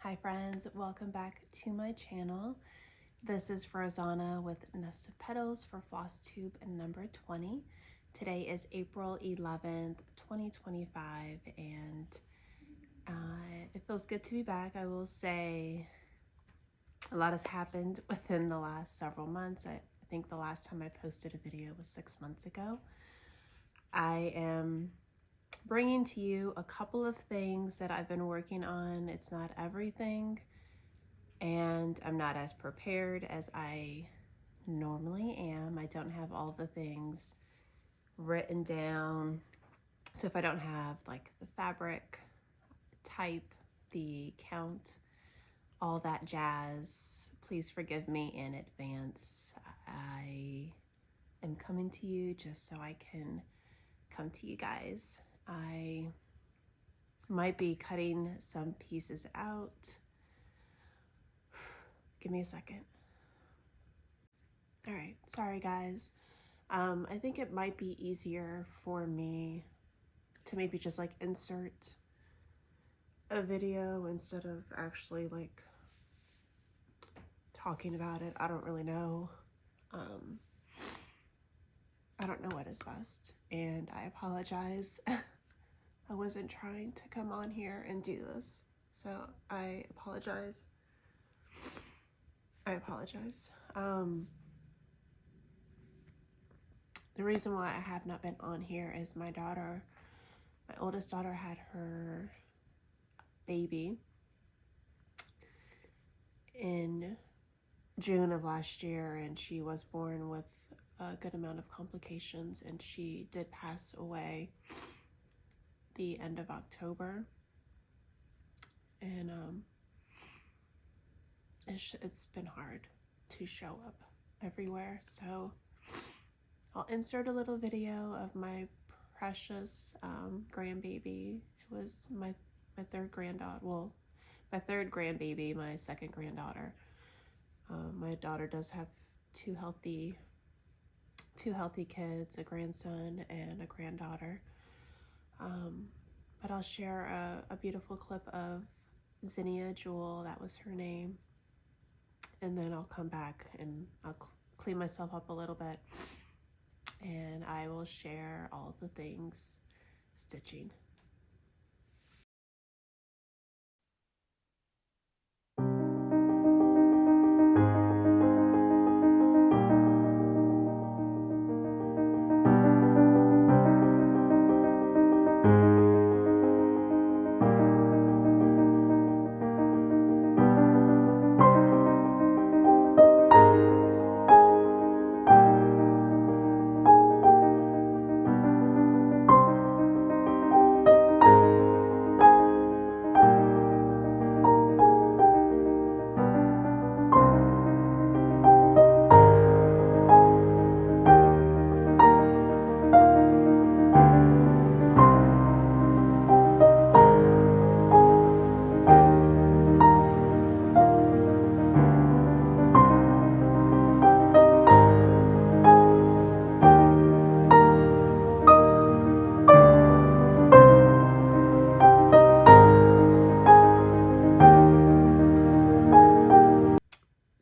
Hi friends, welcome back to my channel. This is Rosanna with Nest of Petals for Floss Tube number 20. Today is April 11th, 2025, and it feels good to be back. I will say a lot has happened within the last several months. I think the last time I posted a video was 6 months ago. I am bringing to you a couple of things that I've been working on. It's not everything, and I'm not as prepared as I normally am. I don't have all the things written down. So if I don't have like the fabric type, the count, all that jazz, please forgive me in advance. I am coming to you just so I can come to you guys. I might be cutting some pieces out. Give me a second. All right, sorry guys. I think it might be easier for me to maybe just like insert a video instead of actually like talking about it. I don't really know. I don't know what is best, and I apologize. I wasn't trying to come on here and do this, so I apologize. The reason why I have not been on here is my oldest daughter had her baby in June of last year, and she was born with a good amount of complications, and she did pass away the end of October. And it's been hard to show up everywhere, so I'll insert a little video of my precious grandbaby. It was my third granddaughter. Well, my third grandbaby, my second granddaughter. My daughter does have two healthy kids, a grandson and a granddaughter. But I'll share a beautiful clip of Zinnia Jewel, that was her name, and then I'll come back and I'll clean myself up a little bit, and I will share all the things stitching.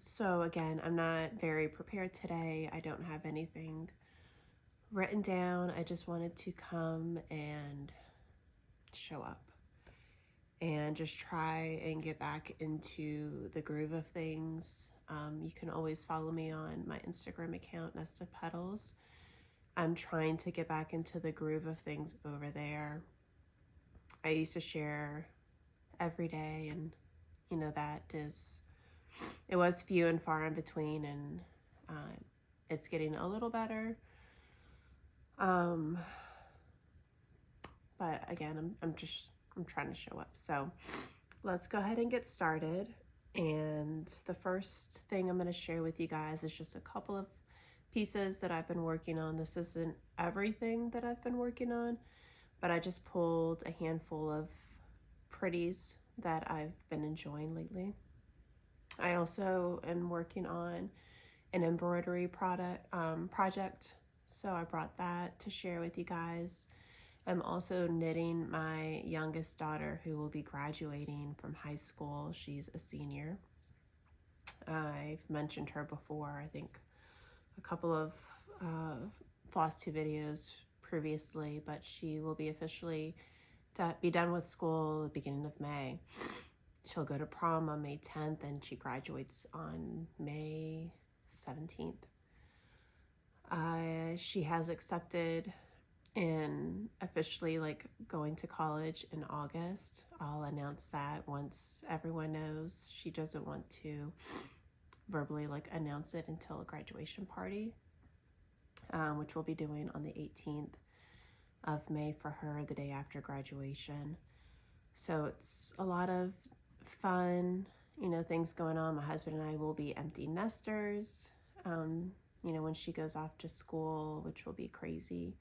So again, I'm not very prepared today. I don't have anything written down. I just wanted to come and show up and just try and get back into the groove of things. You can always follow me on my Instagram account, Nest of Petals. I'm trying to get back into the groove of things over there. I used to share every day, and you know, it was few and far in between, and it's getting a little better. But again, I'm trying to show up. So let's go ahead and get started. And the first thing I'm going to share with you guys is just a couple of pieces that I've been working on. This isn't everything that I've been working on, but I just pulled a handful of pretties that I've been enjoying lately. I also am working on an embroidery project, so I brought that to share with you guys. I'm also knitting my youngest daughter who will be graduating from high school. She's a senior. I've mentioned her before, I think a couple of FlossTube videos previously, but she will be officially be done with school at the beginning of May. She'll go to prom on May 10th and she graduates on May 17th. She has accepted and officially like going to college in August. I'll announce that once everyone knows. She doesn't want to verbally like announce it until a graduation party, which we'll be doing on the 18th of May for her, the day after graduation. So it's a lot of fun, you know, things going on. My husband and I will be empty nesters, you know, when she goes off to school, which will be crazy.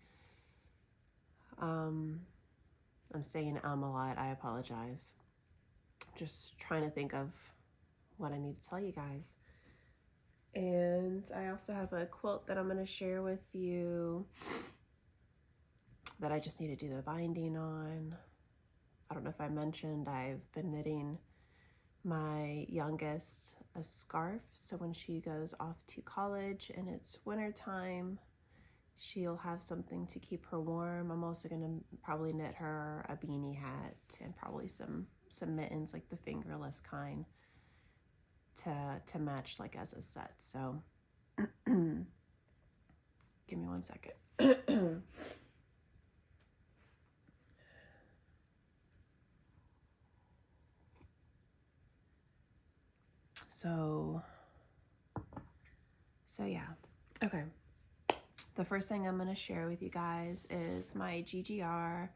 I'm saying a lot, I apologize. Just trying to think of what I need to tell you guys. And I also have a quilt that I'm going to share with you that I just need to do the binding on. I don't know if I mentioned, I've been knitting my youngest a scarf, so when she goes off to college and it's winter time, she'll have something to keep her warm. I'm also going to probably knit her a beanie hat and probably some mittens, like the fingerless kind, to match like as a set. So give me one second. So yeah, okay. The first thing I'm going to share with you guys is my GGR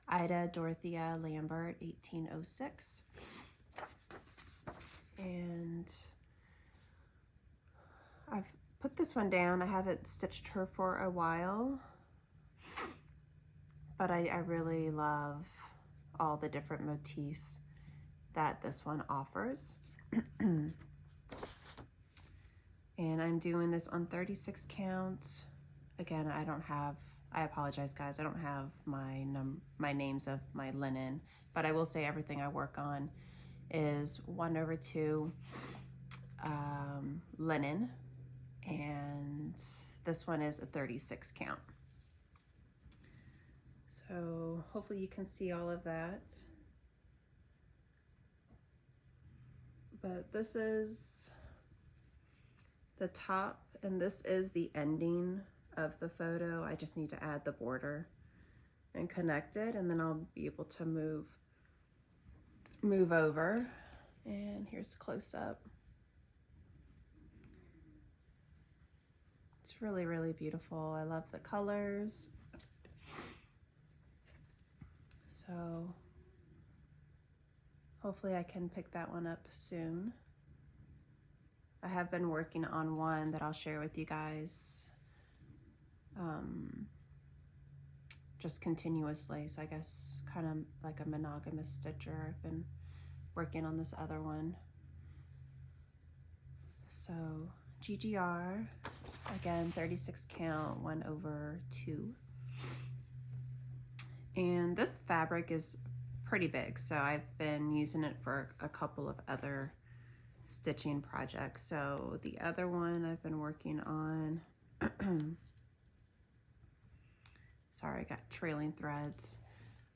Ida Dorothea Lambert 1806. And I've put this one down. I haven't stitched her for a while, but I really love all the different motifs that this one offers. And I'm doing this on 36 count. Again, I apologize guys, I don't have my names of my linen, but I will say everything I work on is 1/2 linen, and this one is a 36 count. So hopefully you can see all of that. But this is the top, and this is the ending of the photo. I just need to add the border and connect it, and then I'll be able to move over. And here's a close-up. It's really, really beautiful. I love the colors. So hopefully I can pick that one up soon. I have been working on one that I'll share with you guys just continuously. So I guess kind of like a monogamous stitcher. I've been working on this other one. So GGR, again, 36 count, 1/2. And this fabric is pretty big, so I've been using it for a couple of other stitching projects. So the other one I've been working on, sorry, I got trailing threads.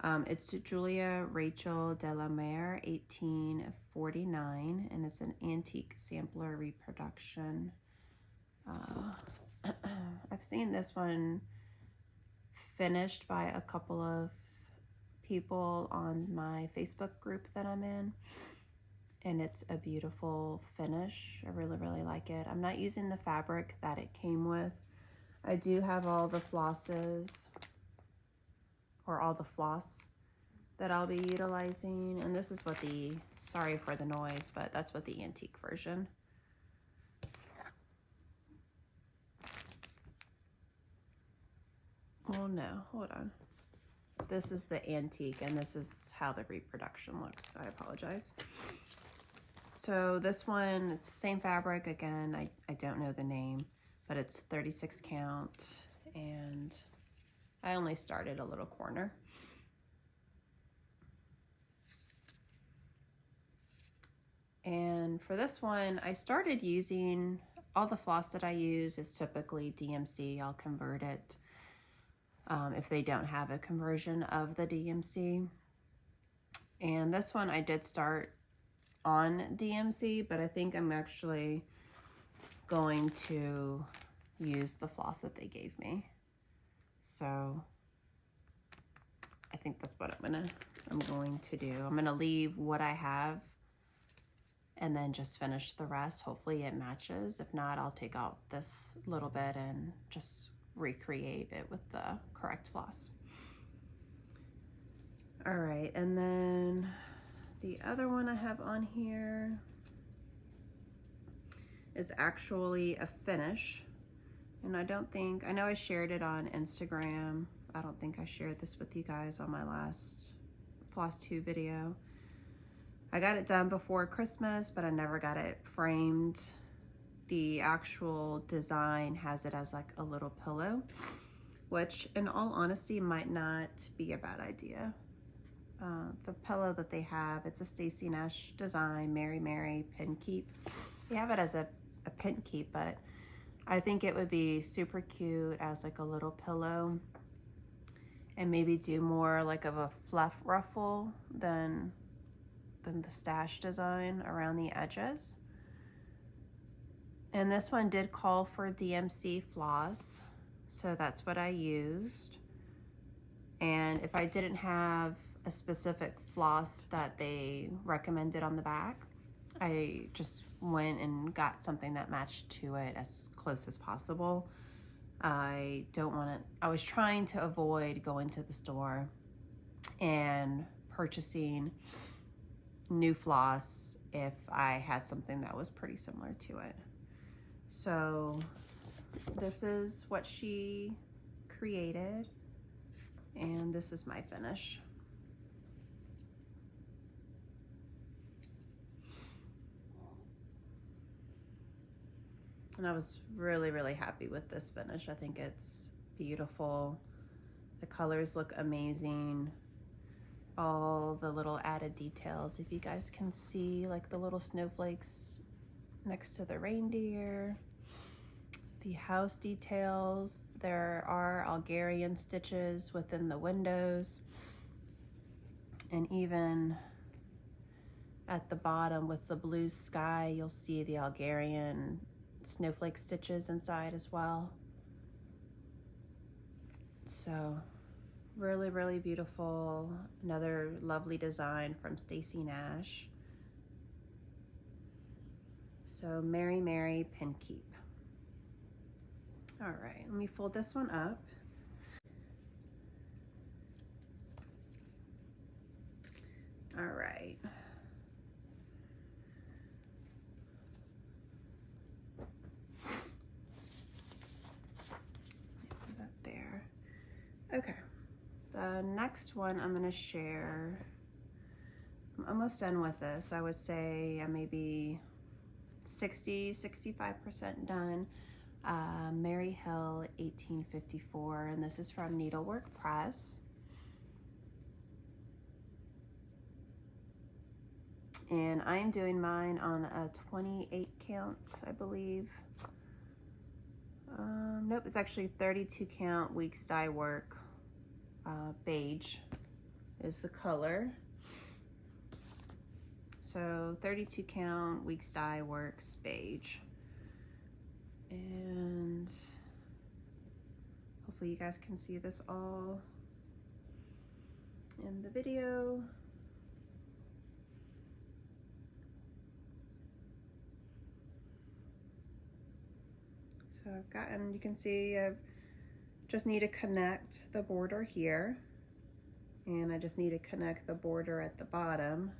It's Julia Rachel de la Mare 1849, and it's an antique sampler reproduction. I've seen this one finished by a couple of people on my Facebook group that I'm in, and it's a beautiful finish. I really, really like it. I'm not using the fabric that it came with. I do have all the flosses, or all the floss that I'll be utilizing, and this is what the, sorry for the noise, but that's what the antique version. Oh no, hold on. This is the antique, and this is how the reproduction looks. I apologize. So this one, it's the same fabric. Again, I don't know the name, but it's 36 count, and I only started a little corner. then for this one, I started using, all the floss that I use is typically DMC. I'll convert it if they don't have a conversion of the DMC. And this one I did start on DMC, but I think I'm actually going to use the floss that they gave me. So I think that's what I'm going to do. I'm gonna leave what I have and then just finish the rest. Hopefully it matches. If not, I'll take out this little bit and just recreate it with the correct floss. All right, and then the other one I have on here is actually a finish. And I know I shared it on Instagram. I don't think I shared this with you guys on my last FlossTube video. I got it done before Christmas, but I never got it framed. The actual design has it as like a little pillow, which in all honesty might not be a bad idea. The pillow that they have, it's a Stacy Nash design, Mare pin keep. They have it as a pin keep, but I think it would be super cute as like a little pillow, and maybe do more like of a fluff ruffle than the stash design around the edges. And this one did call for DMC floss, so that's what I used. And if I didn't have a specific floss that they recommended on the back, I just went and got something that matched to it as close as possible. I was trying to avoid going to the store and purchasing new floss if I had something that was pretty similar to it. So this is what she created, and this is my finish. And I was really, really happy with this finish. I think it's beautiful. The colors look amazing. All the little added details, if you guys can see, like the little snowflakes next to the reindeer. The house details. There are Algerian stitches within the windows. And even at the bottom with the blue sky, you'll see the Algerian snowflake stitches inside as well. So really, really beautiful. Another lovely design from Stacy Nash. So Mare pin keep. All right, let me fold this one up. All right. Put that there. Okay. The next one I'm going to share, I'm almost done with this. I would say I'm maybe 60–65% done. Mary Hill 1854, and this is from Needlework Press. And I'm doing mine on a 28 count, I believe. Nope, it's actually 32 count weeks dye work. Beige is the color. So 32 count weeks dye works beige. And hopefully you guys can see this all in the video. So I've gotten, you can see I just need to connect the border here, and I just need to connect the border at the bottom.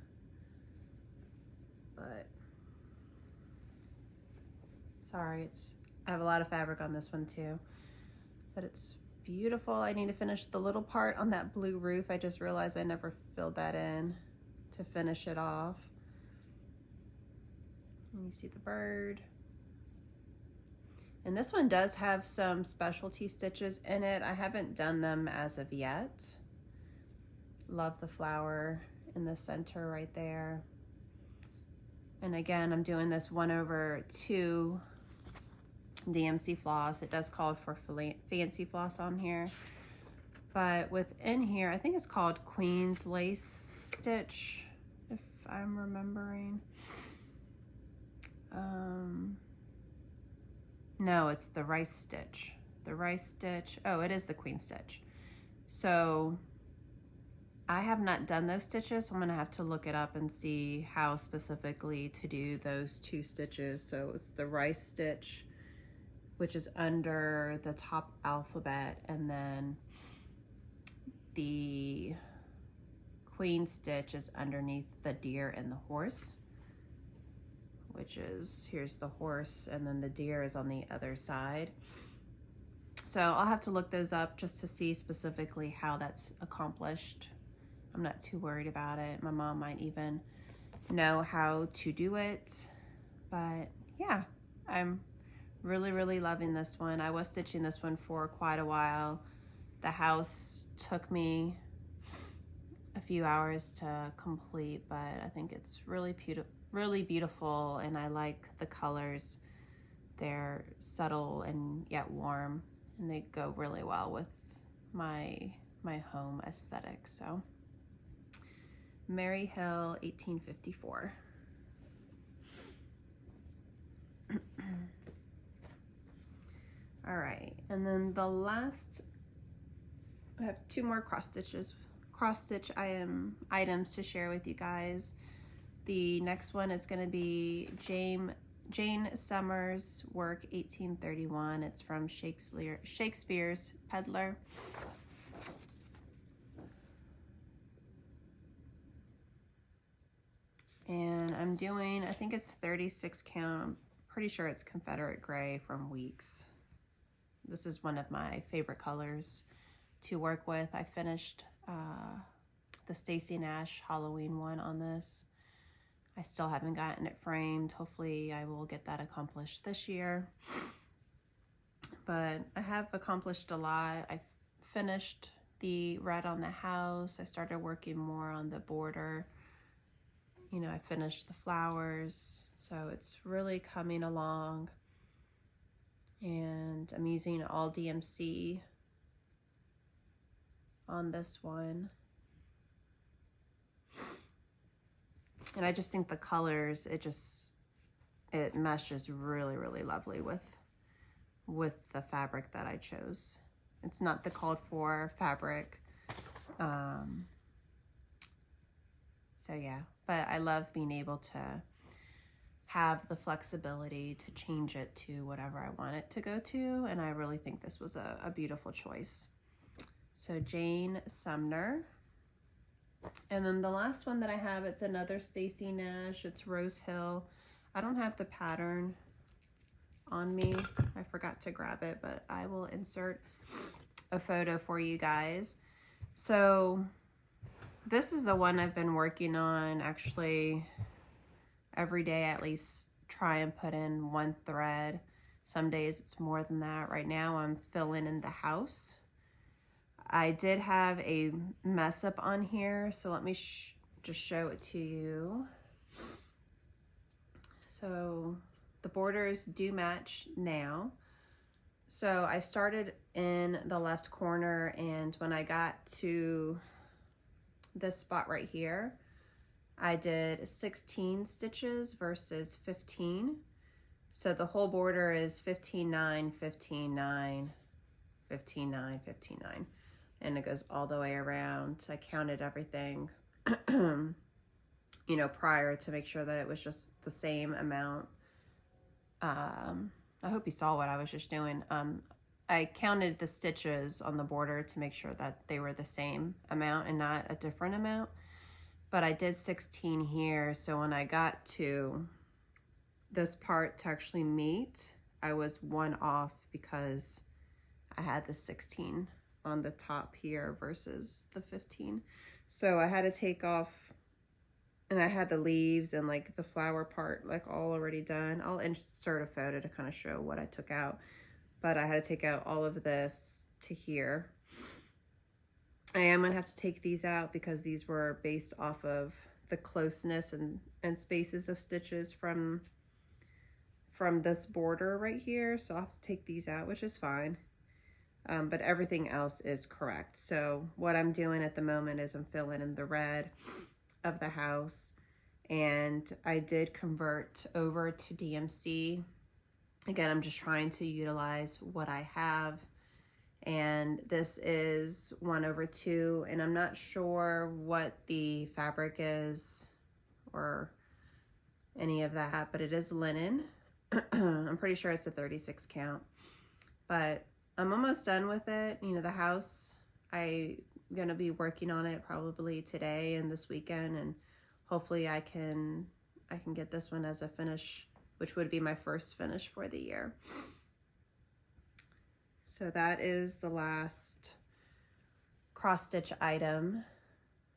But sorry, I have a lot of fabric on this one too, but it's beautiful. I need to finish the little part on that blue roof. I just realized I never filled that in to finish it off. And you see the bird. And this one does have some specialty stitches in it. I haven't done them as of yet. Love the flower in the center right there. And again, I'm doing this 1/2 DMC floss. It does call for fancy floss on here. But within here, I think it's called Queen's Lace Stitch, if I'm remembering. No, it's the rice stitch. The rice stitch. Oh, it is the queen stitch. So I have not done those stitches, so I'm gonna have to look it up and see how specifically to do those 2 stitches. So it's the rice stitch, which is under the top alphabet, and then the queen stitch is underneath the deer and the horse, which is, here's the horse, and then the deer is on the other side. So I'll have to look those up just to see specifically how that's accomplished. I'm not too worried about it. My mom might even know how to do it. But yeah, I'm really, really loving this one. I was stitching this one for quite a while. The house took me a few hours to complete, but I think it's really beautiful, and I like the colors. They're subtle and yet warm, and they go really well with my home aesthetic. So Mary Hill, 1854. All right, and then the last, I have 2 more cross stitch items to share with you guys. The next one is going to be Jane Summers' work, 1831. It's from Shakespeare's Peddler. And I'm doing, I think it's 36 count. I'm pretty sure it's Confederate Gray from Weeks. This is one of my favorite colors to work with. I finished the Stacy Nash Halloween one on this. I still haven't gotten it framed. Hopefully I will get that accomplished this year. But I have accomplished a lot. I finished the red on the house. I started working more on the border. You know, I finished the flowers. So it's really coming along. And I'm using all DMC on this one. And I just think the colors, it meshes really, really lovely with the fabric that I chose. It's not the called for fabric. So yeah, but I love being able to have the flexibility to change it to whatever I want it to go to. And I really think this was a beautiful choice. So Jane Sumner. And then the last one that I have, it's another Stacy Nash. It's Rose Hill. I don't have the pattern on me. I forgot to grab it, but I will insert a photo for you guys. So this is the one I've been working on actually every day, at least try and put in 1 thread. Some days it's more than that. Right now I'm filling in the house. I did have a mess up on here, so let me just show it to you. So the borders do match now. So I started in the left corner, and when I got to this spot right here, I did 16 stitches versus 15. So the whole border is 15, 9, 15, 9, 15, 9, 15, 9. And it goes all the way around. I counted everything, you know, prior to make sure that it was just the same amount. I hope you saw what I was just doing. I counted the stitches on the border to make sure that they were the same amount and not a different amount. But I did 16 here, so when I got to this part to actually meet, I was 1 off because I had the 16 on the top here versus the 15. So I had to take off, and I had the leaves and like the flower part like all already done. I'll insert a photo to kind of show what I took out, but I had to take out all of this to here. I am gonna have to take these out because these were based off of the closeness and spaces of stitches from this border right here. So I'll have to take these out, which is fine. But everything else is correct. So what I'm doing at the moment is I'm filling in the red of the house, and I did convert over to DMC. Again, I'm just trying to utilize what I have, and this is 1/2, and I'm not sure what the fabric is or any of that, but it is linen. I'm pretty sure it's a 36 count, but I'm almost done with it. You know, the house, I'm gonna be working on it probably today and this weekend, and hopefully I can get this one as a finish, which would be my first finish for the year. So that is the last cross stitch item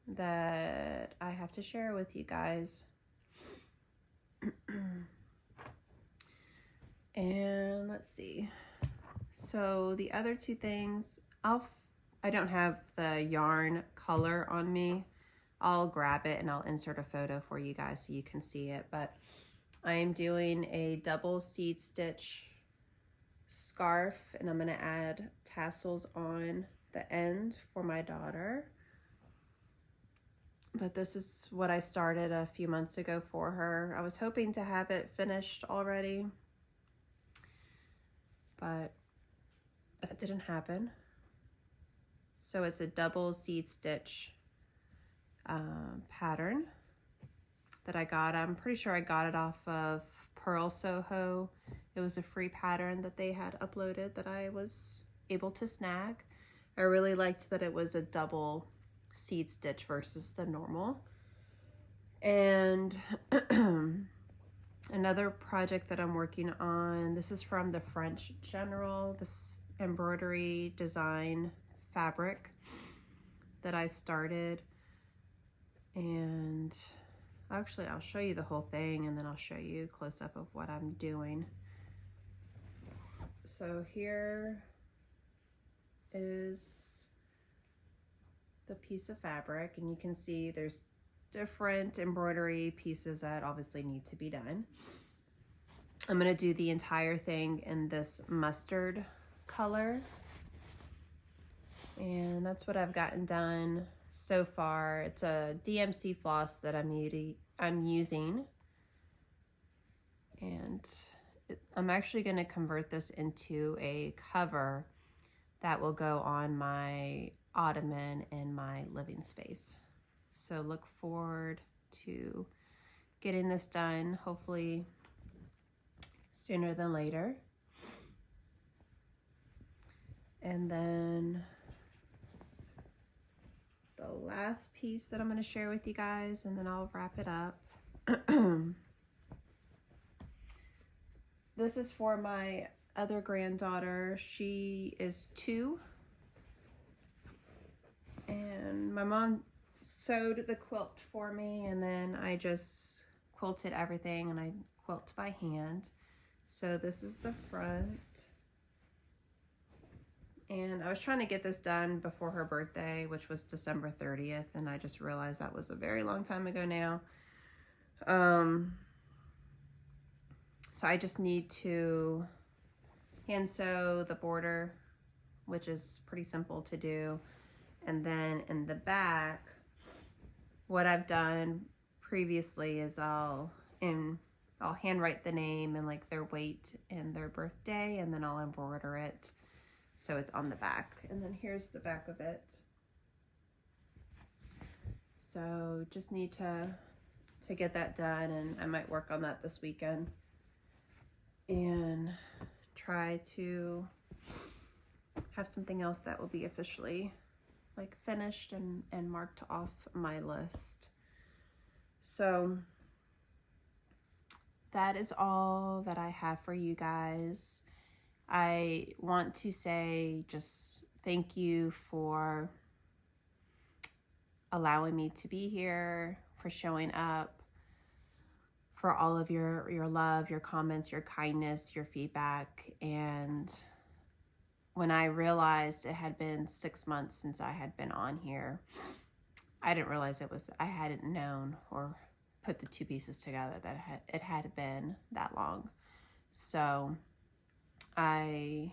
that I have to share with you guys. And let's see. So the other two things, I don't have the yarn color on me. I'll grab it and I'll insert a photo for you guys so you can see it. But I am doing a double seed stitch scarf, and I'm going to add tassels on the end for my daughter. But this is what I started a few months ago for her. I was hoping to have it finished already, but that didn't happen. So it's a double seed stitch pattern that I got. I'm pretty sure I got it off of Pearl Soho. It was a free pattern that they had uploaded that I was able to snag. I really liked that it was a double seed stitch versus the normal. And another project that I'm working on, this is from the French General, this embroidery design fabric that I started. And actually I'll show you the whole thing, and then I'll show you a close-up of what I'm doing. So here is the piece of fabric, and you can see there's different embroidery pieces that obviously need to be done. I'm going to do the entire thing in this mustard color, and that's what I've gotten done so far. It's a DMC floss that I'm using, and I'm actually going to convert this into a cover that will go on my ottoman in my living space. So look forward to getting this done, hopefully sooner than later. And then the last piece that I'm going to share with you guys, and then I'll wrap it up. This is for my other granddaughter. She is 2. And my mom sewed the quilt for me, and then I just quilted everything, and I quilt by hand. So this is the front. And I was trying to get this done before her birthday, which was December 30th, and I just realized that was a very long time ago now. So I just need to hand sew the border, which is pretty simple to do. And then in the back, what I've done previously is I'll handwrite the name and like their weight and their birthday, and then I'll embroider it so it's on the back. And then here's the back of it. So just need to get that done, and I might work on that this weekend and try to have something else that will be officially like finished and marked off my list. So that is all that I have for you guys. I want to say just thank you for allowing me to be here, for showing up, for all of your love, your comments, your kindness, your feedback. And when I realized it had been 6 months since I had been on here, I didn't realize I hadn't known or put the two pieces together that it had been that long. So I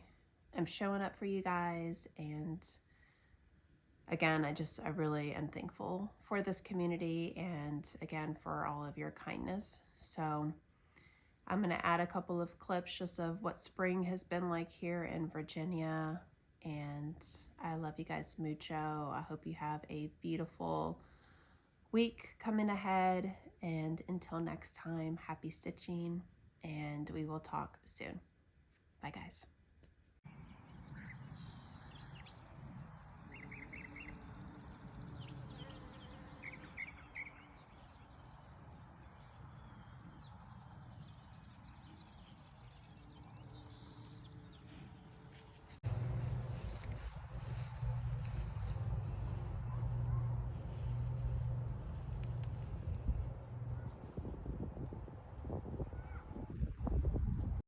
am showing up for you guys, and again, I really am thankful for this community, and again for all of your kindness. So I'm going to add a couple of clips just of what spring has been like here in Virginia, and I love you guys mucho. I hope you have a beautiful week coming ahead, and until next time, happy stitching, and we will talk soon. Bye guys.